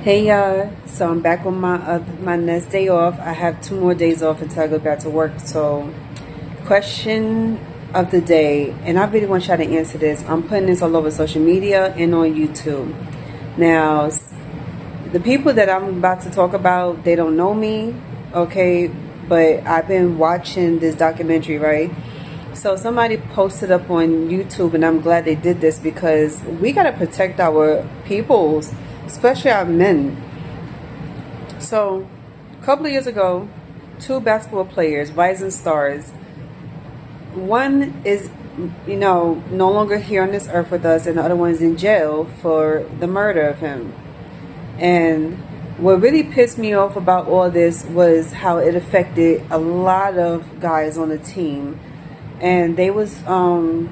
Hey y'all, so I'm back on my next day off. I have 2 more days off until I go back to work. So, question of the day, and I really want y'all to answer this. I'm putting this all over social media and on YouTube. Now, the people that I'm about to talk about, they don't know me, okay? But I've been watching this documentary, right? So somebody posted up on YouTube, and I'm glad they did this because we gotta protect our peoples, especially our men. So, a couple of years ago, two basketball players, rising stars. One is, no longer here on this earth with us, and the other one is in jail for the murder of him. And what really pissed me off about all this was how it affected a lot of guys on the team. And they was, I'm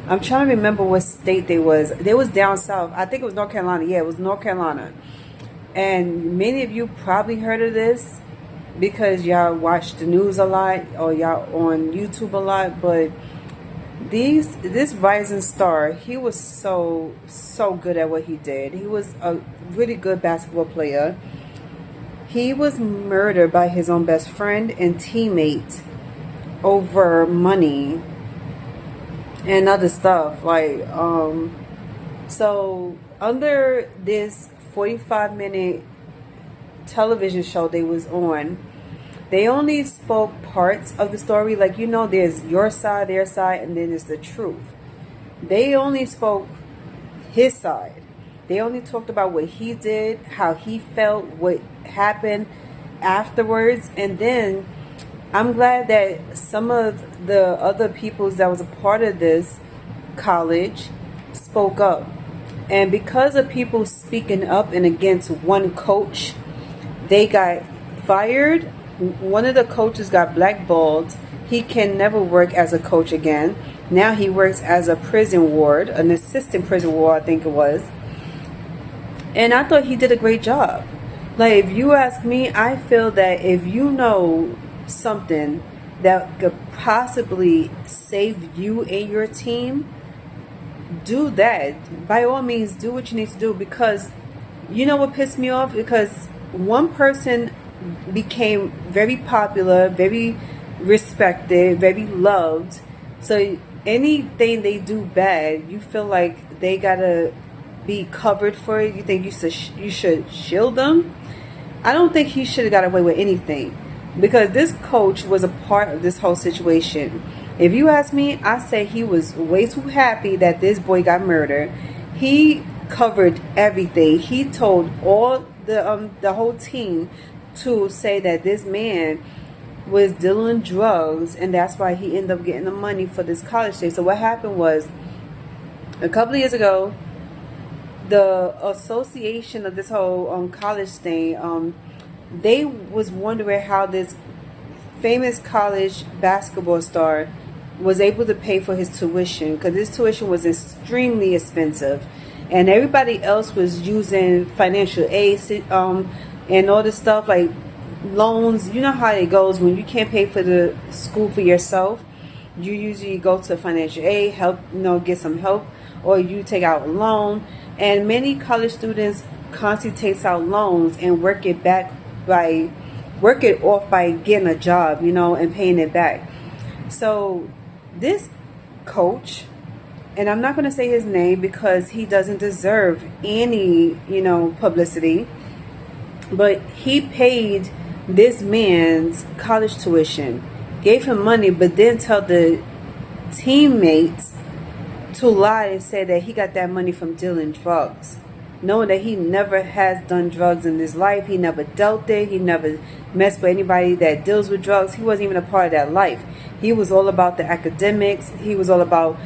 trying to remember what state they was. They was down south. I think it was North Carolina. Yeah, it was North Carolina. And many of you probably heard of this because y'all watch the news a lot or y'all on YouTube a lot. But this rising star, he was so good at what he did. He was a really good basketball player. He was murdered by his own best friend and teammate over money and other stuff. So under this 45-minute television show they was on, they only spoke parts of the story. There's your side, their side, and then there's the truth. They only spoke his side. They only talked about what he did, how he felt, what happened afterwards. And then I'm glad that some of the other peoples that was a part of this college spoke up. And because of people speaking up and against one coach, they got fired. One of the coaches got blackballed. He can never work as a coach again. Now he works as a prison ward, an assistant prison ward, I think it was. And I thought he did a great job. Like, if you ask me, I feel that if you know something that could possibly save you and your team, do that. By all means, do what you need to do. Because you know what pissed me off? Because one person became very popular, very respected, very loved. So anything they do bad, you feel like they gotta be covered for it. You think you should shield them. I don't think he should have got away with anything, because this coach was a part of this whole situation. If you ask me, I say he was way too happy that this boy got murdered. He covered everything. He told all the whole team to say that this man was dealing drugs, and that's why he ended up getting the money for this college day. So what happened was, a couple of years ago, the association of this whole college thing, they was wondering how this famous college basketball star was able to pay for his tuition, because his tuition was extremely expensive, and everybody else was using financial aid, and all this stuff like loans. You know how it goes when you can't pay for the school for yourself. You usually go to financial aid, help, get some help, or you take out a loan. And many college students constantly takes out loans and work it off by getting a job, and paying it back. So this coach, and I'm not going to say his name because he doesn't deserve any, publicity, but he paid this man's college tuition, gave him money, but then tell the teammates to lie and say that he got that money from dealing drugs, knowing that he never has done drugs in his life. He never dealt it. He never messed with anybody that deals with drugs. He wasn't even a part of that life. He was all about the academics. He was all about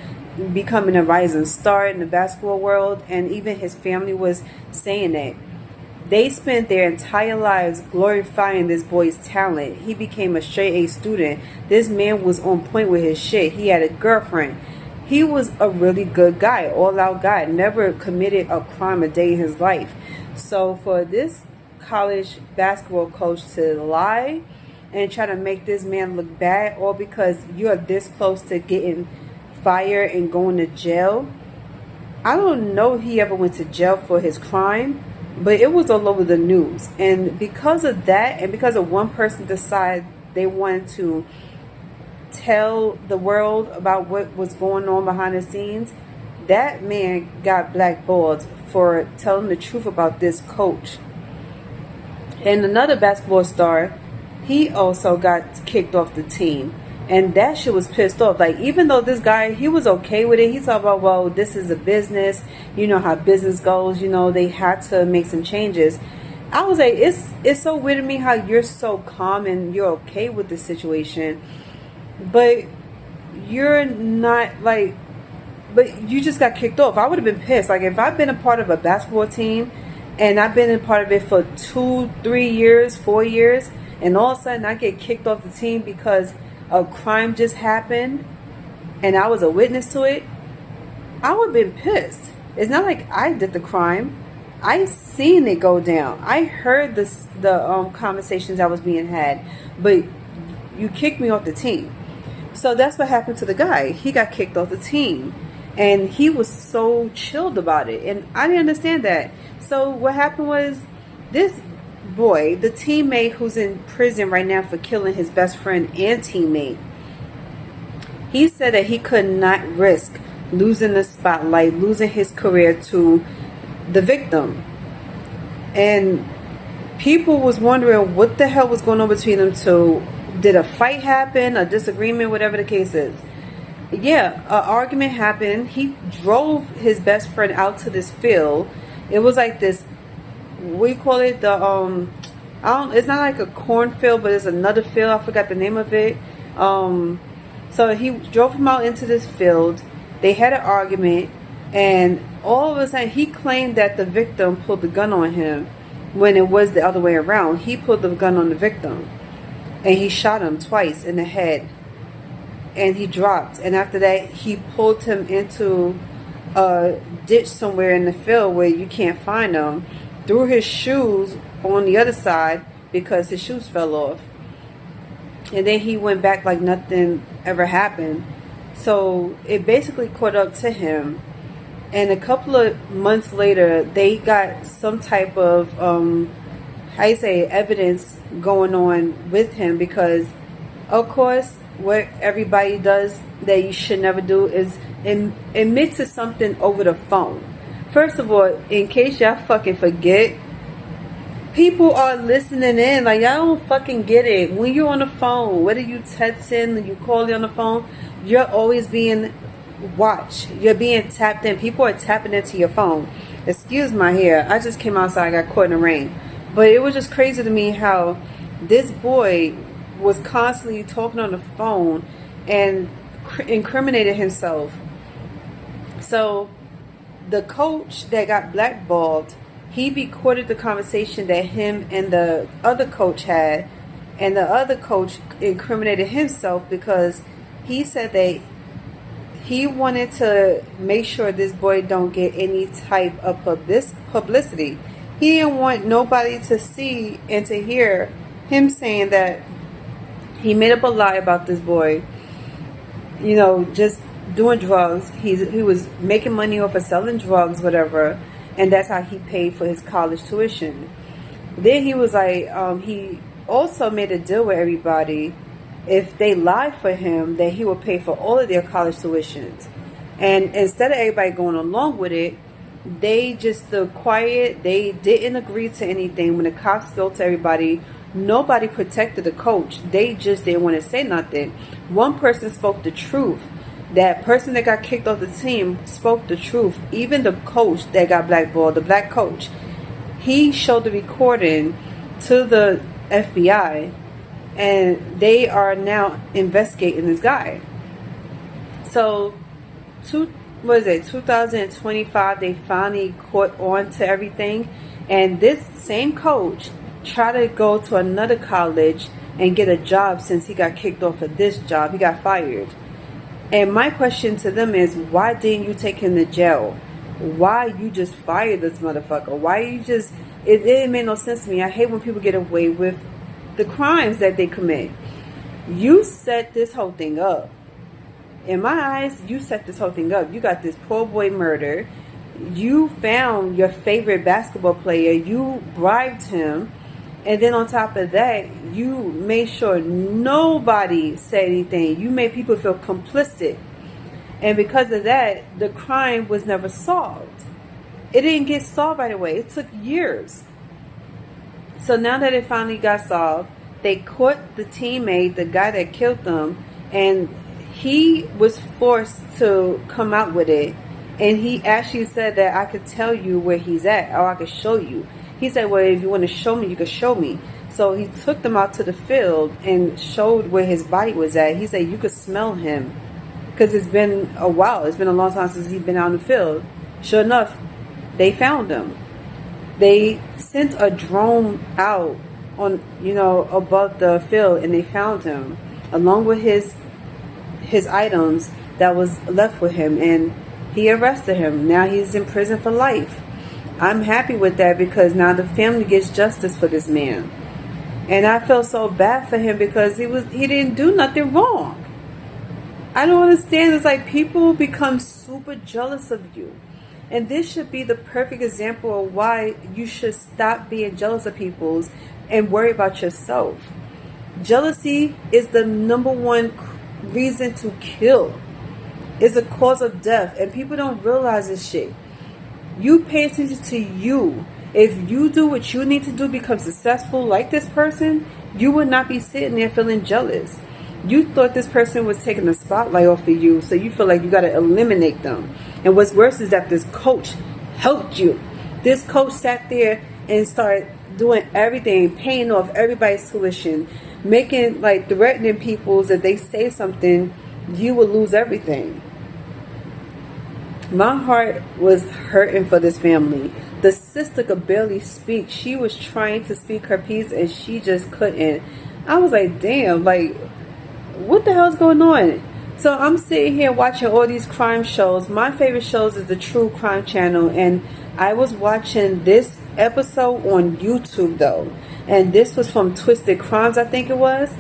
becoming a rising star in the basketball world. And even his family was saying that. They spent their entire lives glorifying this boy's talent. He became a straight A student. This man was on point with his shit. He had a girlfriend. He was a really good guy, all-out guy, never committed a crime a day in his life. So for this college basketball coach to lie and try to make this man look bad, all because you're this close to getting fired and going to jail. I don't know if he ever went to jail for his crime, but it was all over the news. And because of that, and because of one person decided they wanted to tell the world about what was going on behind the scenes, that man got blackballed for telling the truth about this coach. And another basketball star, he also got kicked off the team. And that shit was pissed off. Like, even though this guy, he was okay with it. He thought about, well, this is a business. You know how business goes. You know, they had to make some changes. I was like, it's so weird to me how you're so calm and you're okay with the situation. But you're not, like, but you just got kicked off. I would have been pissed. Like, if I've been a part of a basketball team and I've been a part of it for 2, 3 years, 4 years, and all of a sudden I get kicked off the team because a crime just happened and I was a witness to it, I would have been pissed. It's not like I did the crime. I seen it go down. I heard the conversations that was being had, but you kicked me off the team. So that's what happened to the guy. He got kicked off the team, and he was so chilled about it, and I didn't understand that. So what happened was, this boy, the teammate who's in prison right now for killing his best friend and teammate, he said that he could not risk losing the spotlight, losing his career to the victim. And people was wondering what the hell was going on between them two. Did a fight happen, a disagreement, whatever the case is? Yeah, an argument happened. He drove his best friend out to this field. It was like this, we call it the it's not like a cornfield, but it's another field. I forgot the name of it. So he drove him out into this field. They had an argument, and all of a sudden he claimed that the victim pulled the gun on him when it was the other way around. He pulled the gun on the victim, and he shot him twice in the head, and he dropped. And after that, he pulled him into a ditch somewhere in the field where you can't find him, threw his shoes on the other side because his shoes fell off, and then he went back like nothing ever happened. So it basically caught up to him, and a couple of months later they got some type of evidence going on with him, because of course what everybody does that you should never do is admit to something over the phone. First of all, in case y'all fucking forget, people are listening in. Like, y'all don't fucking get it. When you're on the phone, whether you texting or you calling on the phone, you're always being watched. You're being tapped in. People are tapping into your phone. Excuse my hair. I just came outside. I got caught in the rain. But it was just crazy to me how this boy was constantly talking on the phone and incriminated himself. So the coach that got blackballed, he recorded the conversation that him and the other coach had, and the other coach incriminated himself because he said that he wanted to make sure this boy don't get any type of publicity. He didn't want nobody to see and to hear him saying that he made up a lie about this boy, you know, just doing drugs. He was making money off of selling drugs, whatever, and that's how he paid for his college tuition. Then he was like, he also made a deal with everybody. If they lied for him, that he would pay for all of their college tuitions. And instead of everybody going along with it, they just stood quiet. They didn't agree to anything. When the cops spoke to everybody, nobody protected the coach. They just didn't want to say nothing. One person spoke the truth. That person that got kicked off the team spoke the truth. Even the coach that got blackballed, the black coach, he showed the recording to the FBI, and they are now investigating this guy. So, 2025, they finally caught on to everything, and this same coach tried to go to another college and get a job since he got kicked off of this job. He got fired. And my question to them is, why didn't you take him to jail? Why you just fired this motherfucker? Why you just... It didn't make no sense to me. I hate when people get away with the crimes that they commit. You set this whole thing up. In my eyes, you set this whole thing up. You got this poor boy murdered. You found your favorite basketball player, you bribed him, and then on top of that, you made sure nobody said anything. You made people feel complicit. And because of that, the crime was never solved. It didn't get solved right away. It took years. So now that it finally got solved, they caught the teammate, the guy that killed them, and he was forced to come out with it. And he actually said that I could tell you where he's at, or I could show you. He said, well, if you want to show me, you can show me. So he took them out to the field and showed where his body was at. He said you could smell him because it's been a while. It's been a long time since he's been out in the field. Sure enough, they found him. They sent a drone out on, above the field, and they found him along with his items that was left with him, and he arrested him. Now he's in prison for life. I'm happy with that because now the family gets justice for this man. And I feel so bad for him because he didn't do nothing wrong. I don't understand. It's like people become super jealous of you. And this should be the perfect example of why you should stop being jealous of people's and worry about yourself. Jealousy is the number one reason to kill. It's a cause of death. And people don't realize this shit. You pay attention to you. If you do what you need to do, become successful like this person, you would not be sitting there feeling jealous. You thought this person was taking the spotlight off of you, so you feel like you got to eliminate them. And what's worse is that this coach helped you. This coach sat there and started doing everything, paying off everybody's tuition, making, threatening people that they say something, you will lose everything. My heart was hurting for this family. The sister could barely speak. She was trying to speak her piece and she just couldn't. I was like, damn, what the hell's going on? So I'm sitting here watching all these crime shows. My favorite shows is the True Crime Channel, and I was watching this episode on YouTube though, and this was from Twisted Crimes, I think it was.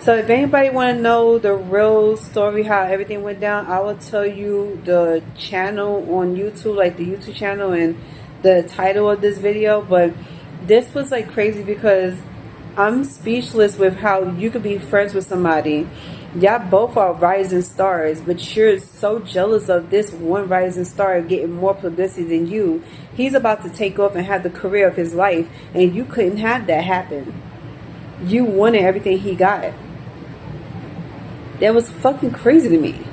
So if anybody want to know the real story, how everything went down, I will tell you the channel on YouTube, the YouTube channel, and the title of this video. But this was crazy because I'm speechless with how you could be friends with somebody. Y'all both are rising stars, but you're so jealous of this one rising star getting more publicity than you. He's about to take off and have the career of his life, and you couldn't have that happen. You wanted everything he got. That was fucking crazy to me.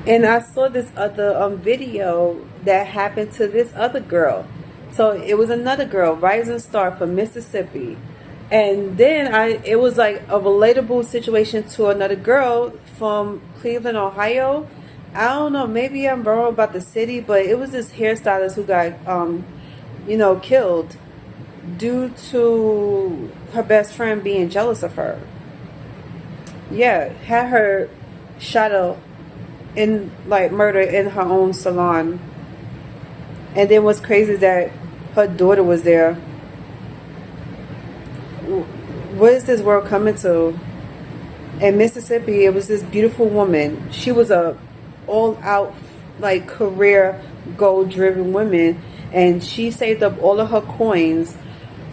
And I saw this other video that happened to this other girl. So it was another girl, rising star from Mississippi. And then it was a relatable situation to another girl from Cleveland, Ohio. I don't know, maybe I'm wrong about the city, but it was this hairstylist who got, killed due to her best friend being jealous of her. Yeah, had her shot up in murder in her own salon. And then what's crazy is that her daughter was there. What is this world coming to? In Mississippi, it was this beautiful woman. She was a all-out career goal-driven woman, and she saved up all of her coins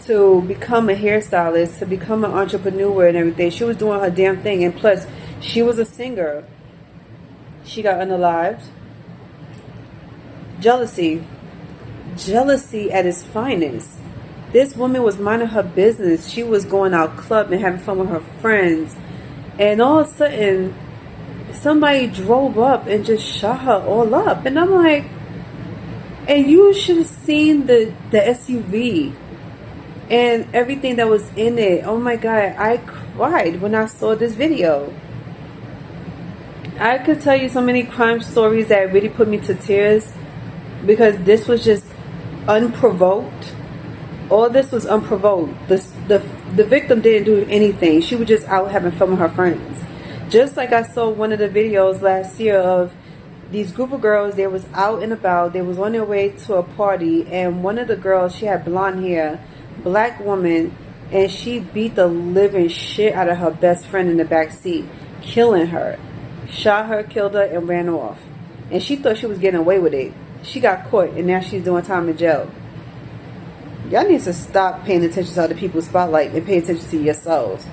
to become a hairstylist, to become an entrepreneur and everything. She was doing her damn thing, and plus she was a singer. She got unalived. Jealousy at its finest. This woman was minding her business. She was going out clubbing, having fun with her friends. And all of a sudden, somebody drove up and just shot her all up. And I'm like, and you should have seen the SUV and everything that was in it. Oh my God, I cried when I saw this video. I could tell you so many crime stories that really put me to tears because this was just unprovoked. All this was unprovoked. The victim didn't do anything. She was just out having fun with her friends. Just like I saw one of the videos last year of these group of girls. They was out and about. They was on their way to a party, and one of the girls, she had blonde hair, black woman, and she beat the living shit out of her best friend in the back seat, killing her. Shot her, killed her, and ran off. And she thought she was getting away with it. she got caught and now she's doing time in jail. Y'all need to stop paying attention to other people's spotlight and pay attention to yourselves.